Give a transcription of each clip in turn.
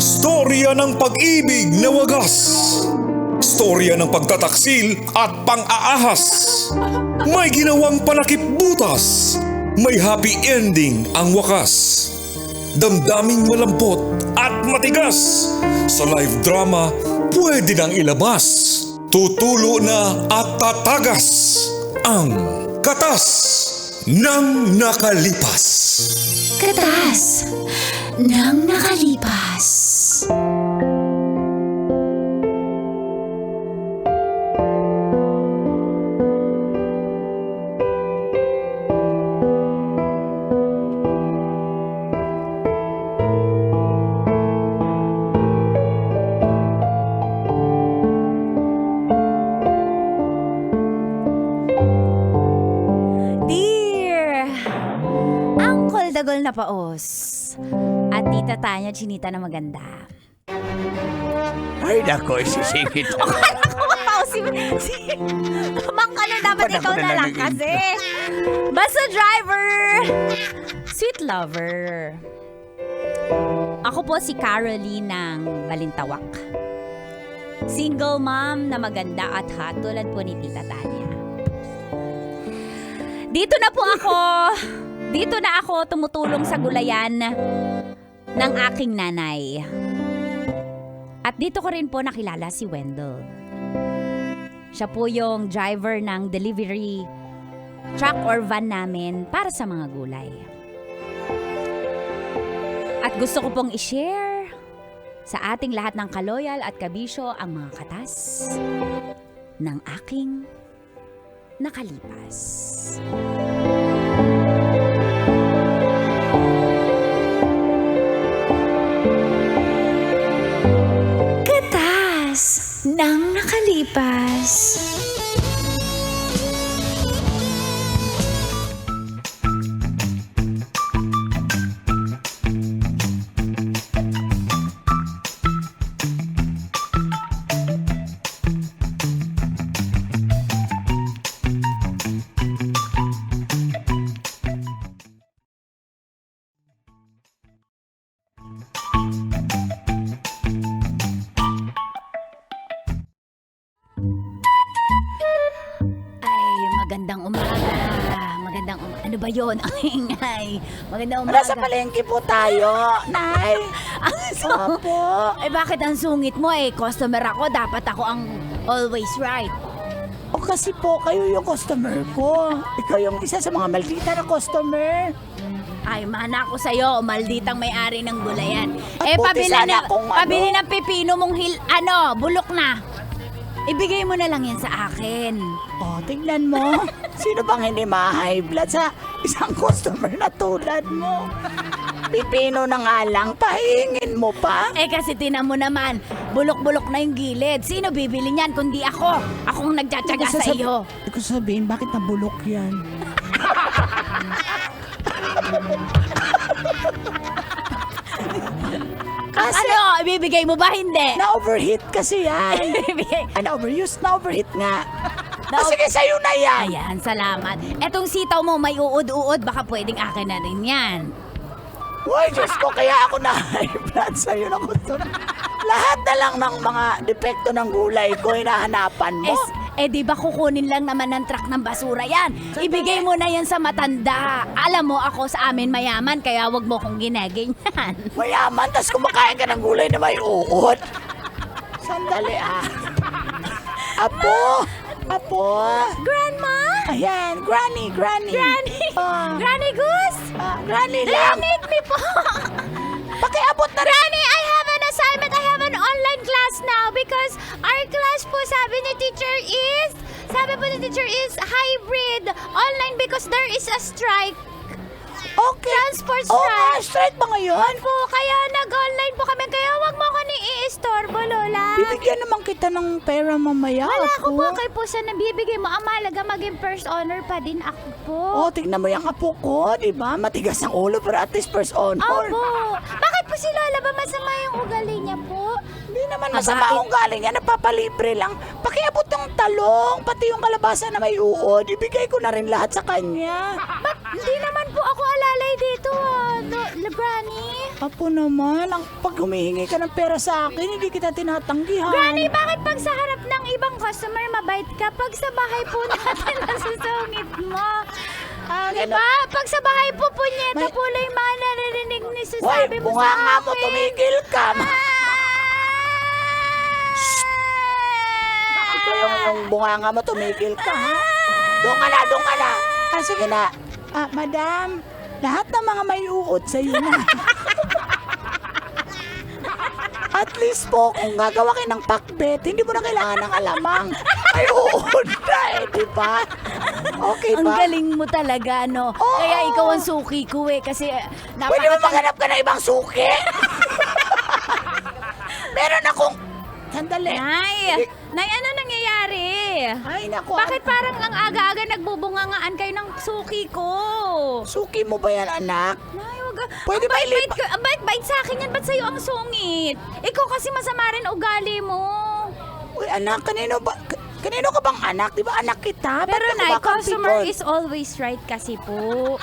Storya ng pag-ibig na wagas. Storya ng pagtataksil at pang-aahas. May ginawang panakip butas. May happy ending ang wakas. Damdaming malampot at matigas. Sa live drama, pwede nang ilabas. Tutulo na at tatagas. Ang Katas ng Nakalipas. Katas ng Nakalipas. Dagol na paos. At tita Tanya, chinita na maganda. Ay, nako, sisingit ako. Paos si Mang Kalo, dapat Ba't ikaw ako na na lang lang kasi. Basta driver. Sweet lover. Ako po si Caroline ng Balintawak. Single mom na maganda at hot tulad po ni tita Tanya. Dito na ako tumutulong sa gulayan ng aking nanay. At dito ko rin po nakilala si Wendell. Siya po yung driver ng delivery truck or van namin para sa mga gulay. At gusto ko pong i-share sa ating lahat ng kaloyal at kabisyo ang mga katas ng aking nakalipas. Nang nakalipas. Magandang umaga. Ano ba yun? Ang ingay. Magandang umaga. Nasa palengke po tayo, Nay. Opo. Bakit ang sungit mo customer ako, dapat ako ang always right. O kasi po, kayo yung customer ko. Ikaw yung isa sa mga maldita na customer. Ay, mana ako sa'yo, malditang may-ari ng gulayan. Buti sana kung pabili ng pipino mong bulok na. Ibigay mo na lang yan sa akin. O, tingnan mo. Sino bang hindi ma-high blood sa isang customer na tulad mo? Pipino na nga lang, pahingin mo pa. Kasi tinan mo naman, bulok-bulok na yung gilid. Sino bibili niyan kundi ako? Akong nagtsatsaga sa iyo. Hindi ko sabihin, bakit nabulok yan? Kasi, ibibigay mo ba? Hindi. na-overheat kasi yan. Na-overuse, na-overheat nga. Sige, sa'yo na yan. Ayan, salamat. Etong sitaw mo may uod-uod, baka pwedeng akin na rin yan. Uy, Diyos ko, kaya ako na high blood sa'yo na gusto. Lahat na lang ng mga depekto ng gulay ko, hinahanapan mo. Di ba kukunin lang naman ng truck ng basura yan? Ibigay mo na yan sa matanda. Alam mo, ako sa amin mayaman, kaya wag mo kong ginaganyan. Mayaman, tas kumakain ka ng gulay na may uod. Sandali Apo! Grandma? Ayan, Granny. Granny Goose? Granny lang. Rinig me po. Pakiabot na rin. Granny, I have an assignment. I have an online class now because our class po, sabi ni teacher is hybrid online because there is a strike. Okay. Transport Oo strike. nga, strike ba ngayon? Po, kaya nag-online po kami. Kaya wag mo ko i-istorbo, Lola. Bibigyan naman kita ng pera mamaya. Wala ko Apo. po kay po sa nabibigay mo. Ang mahalaga maging first honor pa din ako po. Tignan mo yung apo ko, di ba? Matigas ang ulo pero at least first honor. Opo. Bakit po si Lola ba masama yung ugali niya po? Hindi naman masama akong galing yan. Napapalibre lang. Pakiabot ng talong, pati yung kalabasa na may uod. Ibigay ko na rin lahat sa kanya. Hindi naman po ako alalay dito, Granny. Apo naman, pag humihingi ka ng pera sa akin, hindi kita tinatanggihan. Granny, bakit pag sa harap ng ibang customer mabait ka, pag sa bahay po natin nasusungit mo? Ganun. Diba? Pag sa bahay po, punyeta po lang yung mga naririnig ni Hoy, sasabi mo bunga sa nga akin. mo, tumigil ka. Ito yung bunga nga mo, tumigil ka, ha? Doon ka na. Sige na. Madam, lahat ng mga may uod sa'yo na. At least po, kung gagawa kayo ng pakbet, hindi mo na kailangan ng alamang. May uod na di ba? Okay Ang ba? galing mo talaga, no? Oo. Kaya ikaw ang suki ko eh, kasi Pwede mo maghanap ka ng ibang suki? Meron akong... Sandali. Nay, ano nangyayari? Ay, naku. Bakit parang ang aga-aga nagbubungangaan kayo ng suki ko? Suki mo ba yan, anak? Nay, wag ka. Pwede ba Ang bait-bait sa akin yan, ba't sa'yo ang sungit? Ikaw kasi masama rin ugali mo. Uy, anak, kanino ka bang anak? Di ba anak kita? Pero Ba't ka Nay, kumakapikon? customer is always right kasi po.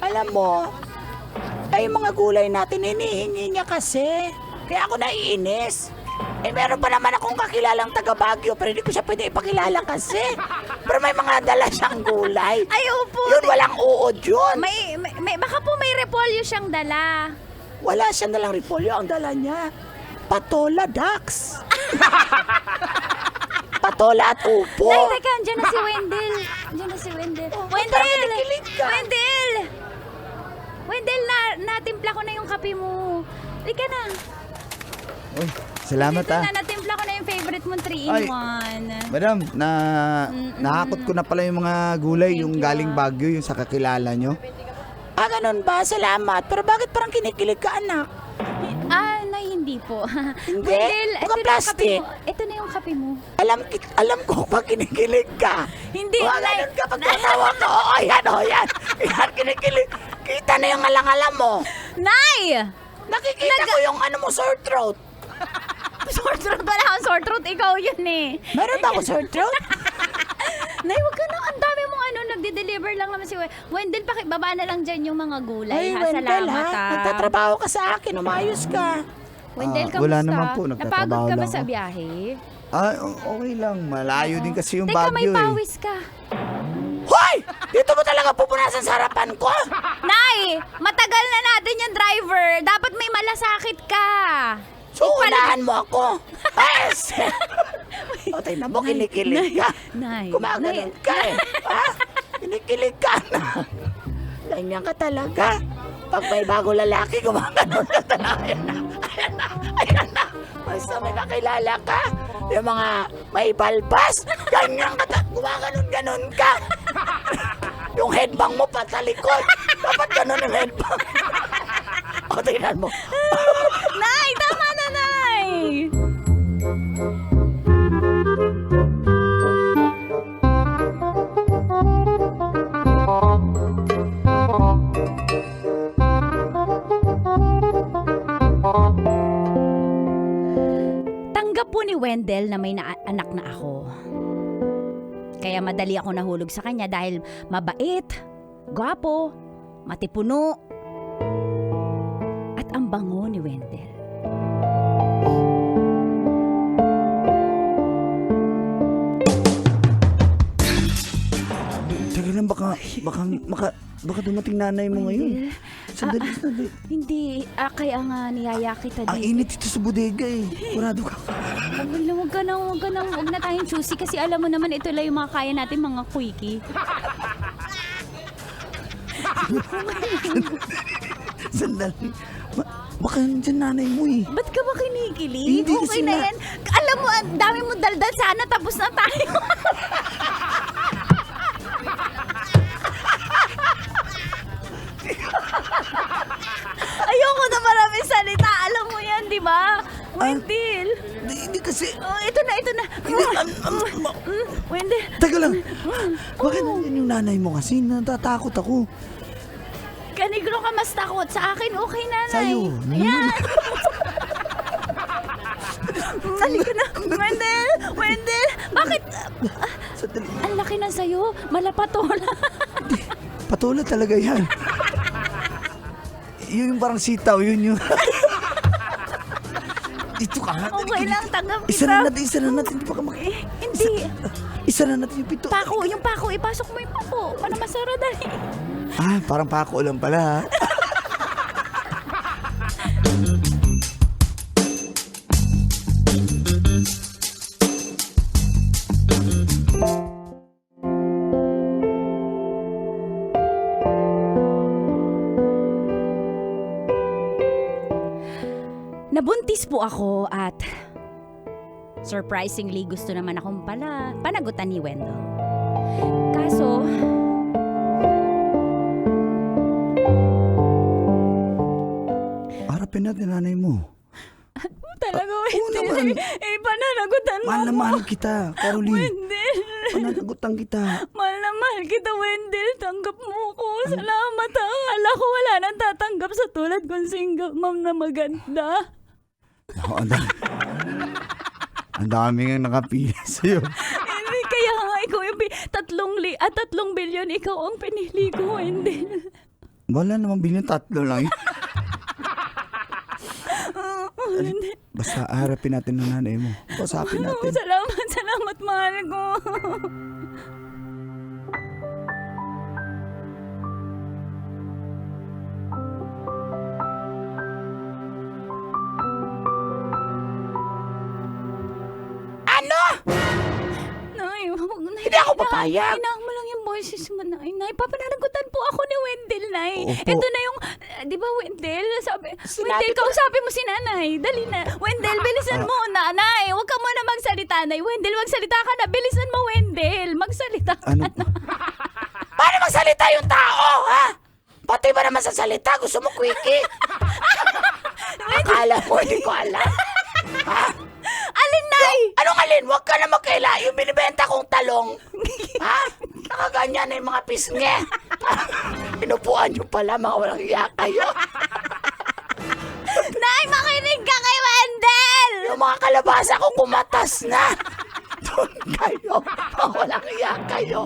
Alam mo, ay mga gulay natin, hinihingi niya kasi. Kaya ako naiinis. Meron pa naman akong kakilalang taga Baguio, pero hindi ko siya pwede ipakilala kasi. Pero may mga dala siyang gulay. Ay, opo. Yun, walang uod yun. Baka po may repolyo siyang dala. Wala siya nalang repolyo, ang dala niya. Patola ducks. Patola at upo. Nay, teka, andyan na si Wendell. parang kinikilig ka. Wendell, natimpla ko na yung kape mo. Halika na. Uy, salamat Dito ah. na, natimpla ko na yung favorite mong 3-in-1. Ay. Madam, nahakot ko na pala yung mga gulay, yung galing Baguio, yung sa kakilala nyo. Ganun ba? Salamat. Pero bakit parang kinikilig ka, anak? Nay, hindi po. Hindi? Wendell, Baka ito na yung plastic. kape mo. Ito na yung kape mo. Alam ko pag kinikilig ka. Hindi, Ganun Nay. ka pag tatawa ka. Yan. Yan, kinikilig. Kita na yung alang-alam mo. Nay! Nakikita ko yung sore throat. Sore throat pala ako. Sore throat, ikaw yun eh. Meron ba ako sore throat? Nay, wag ka na. Ang dami mong nagde-deliver lang naman si Wendell. Pakibaba na lang dyan yung mga gulay. Wendell, Salamat ha. Nagtatrabaho ka sa akin. Umayos ka. Wendell, kamusta? Wala naman po, Napagod nagtatrabaho ka ba lang sa ako. biyahe? Okay lang, malayo din kasi yung Teka, may Baguio eh. pawis ka. Hoy! Dito mo talaga pupunasan sa harapan ko? Nay, matagal na natin yung driver. Dapat may malasakit ka. So, unahan mo ako. Yes! O, tingnan mo, kinikilig ka. Nay, Gumaganon ka eh. Ha? Kinikilig ka na. Ganyan ka talaga. Pag may bago lalaki, gumaganon ka talaga. Ayan na. Basta may nakilala ka. Yung mga may balbas, ganyan ka talaga. Gumaganon ka. Yung headbang mo patalikod. Dapat ganon yung headbang. O, tingnan mo. Nay, tama na, Nay. Tanggap po ni Wendell na may anak na ako. Kaya madali ako nahulog sa kanya dahil mabait, gwapo, matipuno, at ang bango ni Wendell. Teka lang, baka dumating nanay mo ngayon. Sandali. Hindi, kaya nga niyaya kita Ang dito. init dito sa bodega eh. Kurado ka. Huwag na tayong choosy kasi alam mo naman ito lang yung mga kaya natin mga quickie. Sandali. Baka nandyan nanay mo eh. Ba't ka ba kinikilig? Hindi Okay kasi na na- yan. Alam mo, ang dami mo daldal sana tapos na tayo. Ayoko na maraming salita. Alam mo yan, di ba? Wendell. Hindi kasi... Oh, ito na. Wendell. Teka lang. Bakit nandyan yung nanay mo kasi? Natatakot ako. Kanigro ka mas takot. Sa akin, okay nanay. Sa'yo. Ayan. Halika na. Wendell. Bakit? Sandali. Ang laki na sa'yo. Malapatola. Patola talaga yan. Yung parang sitaw, yun yung... Dito ka nga. Okay lang, tanggap Isa kita. na natin. Hindi pa ka Hindi. Isa na natin yung pito. Yung pako, ipasok mo yung pako. Para masara dali. Ah, parang pako lang pala, ha? Nabuntis po ako at surprisingly gusto naman akong panagutan ni Wendell. Kaso, Harapin natin nanay mo. talaga naman. Wendell. Pananagutan mo Mahal na ako. mahal kita, Caroline. Wendell. Pananagutan kita. Mahal na mahal kita, Wendell. Tanggap mo ko. Salamat ha. Akala ko wala nang tatanggap sa tulad kong single mom na maganda. Ako, ang dami nga nakapila sa'yo. Hindi, kaya nga ikaw yung 3 bilyon ikaw ang pinili ko, Wendell. Wala namang bilyon, 3 lang. Basta harapin natin ng nanay mo. Pasapin natin. Salamat, mahal ko. Ano? Nay, Hindi ako papayag. Inaang mo lang yung boses mo, Nay. Nay, papananagutan po ako ni Wendell, Nay. Opo. Ito na yung, di ba, Wendell? Sinabi Wendell, ko- kausapin mo si Nanay. Dali na. Wendell, bilisan mo, Nanay. Huwag ka muna magsalita, Nay. Wendell, magsalita ka na. Bilisan mo, Wendell. Magsalita ka Ano? na. Paano magsalita yung tao, ha? Pati ba naman sa salita? Gusto mo quickie? Akala mo, hindi ko alam. Ha? Alin, Nay? Anong alin? Huwag ka na magkaila. Yung binibenta kong talong. Ha? Nakaganyan na yung mga pisnge. Inupuan nyo pala, mga walang iya kayo. Nay, makinig ka kay Wendell! Yung mga kalabasa ko kumatas na. Doon kayo. Mga walang iya kayo.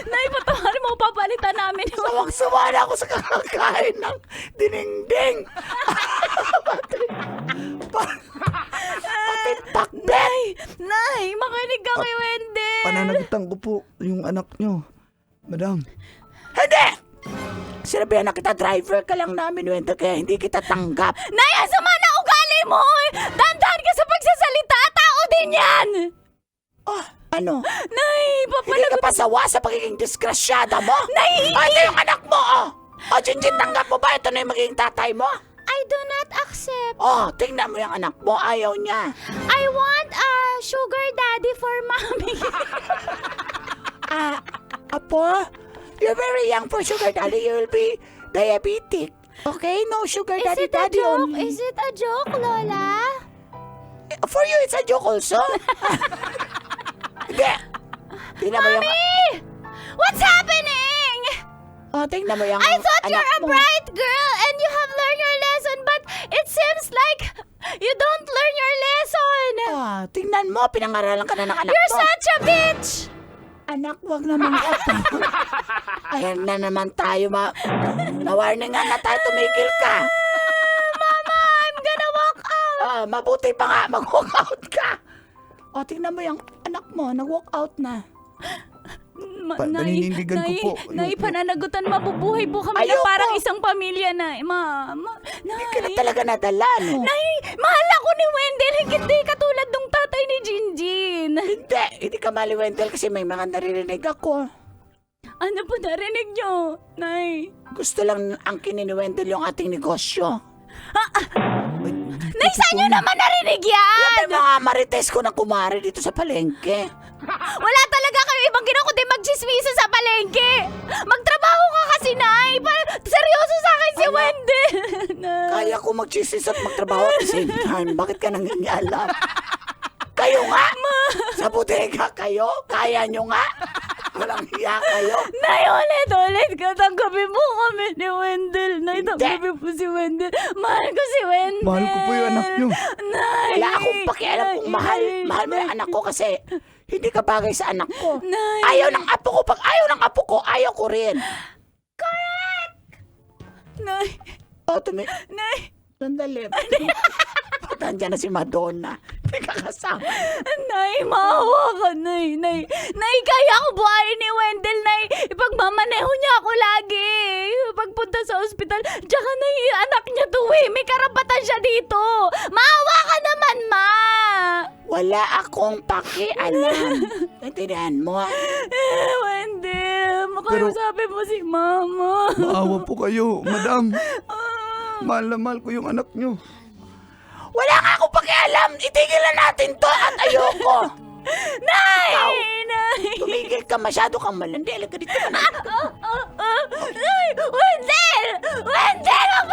Nay, patawarin mo, papalitan namin yung... Sawang-sawa na ako sa kakakain ng dinengdeng. Pati pakbet. Nay, makinig ka kay Wendell! Pananagutan ko po yung anak nyo. Madam. Hindi! Sinabihan na kita, driver ka lang namin, Wendell, kaya hindi kita tanggap. Nay, ang sama na ugali mo! Dandan ka sa pagsasalita! Tao din yan! Oh, ano? Nay, Hindi ka papanagot... pasawa sa pagiging disgrasyada mo? Nay! O, ito yung anak mo, oh! O, Jinjin, tanggap mo ba? Ito na yung magiging tatay mo? I do not accept. Oh, tingnan mo yung anak mo. Ayaw niya. I want a sugar daddy for mommy. Apo, you're very young for sugar daddy. You will be diabetic. Okay? No sugar Is daddy it a daddy joke? only. Is it a joke, Lola? For you, it's a joke also. Hindi. Tingnan mo yung... What's happening? Oh, tingnan mo yung I thought anak you're a mo. bright girl and you have learned your lesson, but it seems like you don't learn your lesson. Ah, tingnan mo, pinangaralan ka na ng anak You're mo. such a bitch. Anak, wag naman ako. Ayan na naman tayo, na-warningan na tayo, tumigil ka. Mama, I'm gonna walk out. Ah, mabuti pa nga, mag-walk out ka. O, tingnan mo yung anak mo, nag-walk out na. Paninindigan ko po. Nay, pananagutan, mabubuhay po kami na Ayoko. parang isang pamilya, Nay. Hindi ka na talaga nadala, no? Nay, mahal ako ni Wendell. Hindi katulad nung tatay ni Jinjin. Hindi ka mali, Wendell, kasi may mga naririnig ako. Ano po narinig nyo, Nay? Gusto lang ang ni Wendell yung ating negosyo. Nay, saan nyo naman narinig yan? Yan mga marites ko na kumari dito sa palengke. Wala talaga kayo ibang ginawa kundi magchismisa sa palengke. Magtrabaho ka kasi, Nay. Seryoso sa akin si Wendell. Nay. Kaya ko magchisis at magtrabaho at the same time. Bakit ka nangingialam? Kayo nga! Sa bodega kayo? Kaya nyo nga? Walang hiya kayo? Nay, ulit ka. Tanggapin mo kami ni Wendell. Nay, tanggapin po si Wendell. Mahal ko si Wendell. Mahal ko po yung anak nyo. Nay. Wala akong pakialam kung mahal mo yung anak ko kasi hindi ka bagay sa anak ko. Nay. Ayaw ng apo ko. Pag ayaw ng apo ko, ayaw ko rin. Nay. Oh, Nay! Sandali. Nandiyan na si Madonna. Teka kasama. Nay, maawa ka, Nay. Nay, kaya ko buhayin ni Wendell, Nay. Ipagmamaneho niya ako lagi. Pagpunta sa ospital. Tsaka, Nay, anak niya to eh. May karapatan siya dito. Maawa ka naman, Ma. Wala akong pakialam. Naintindihan mo? Wendell, makausapin mo si Mama. Maawa po kayo, madam. Mahal na mahal ko yung anak nyo. Wala nga akong pakialam. Itigil na natin to at ayoko. Nay! Ikaw. Nay! Tumigil ka, masyado kang malandi. Alam ka dito. Nay! Wendell! Wendell! Wag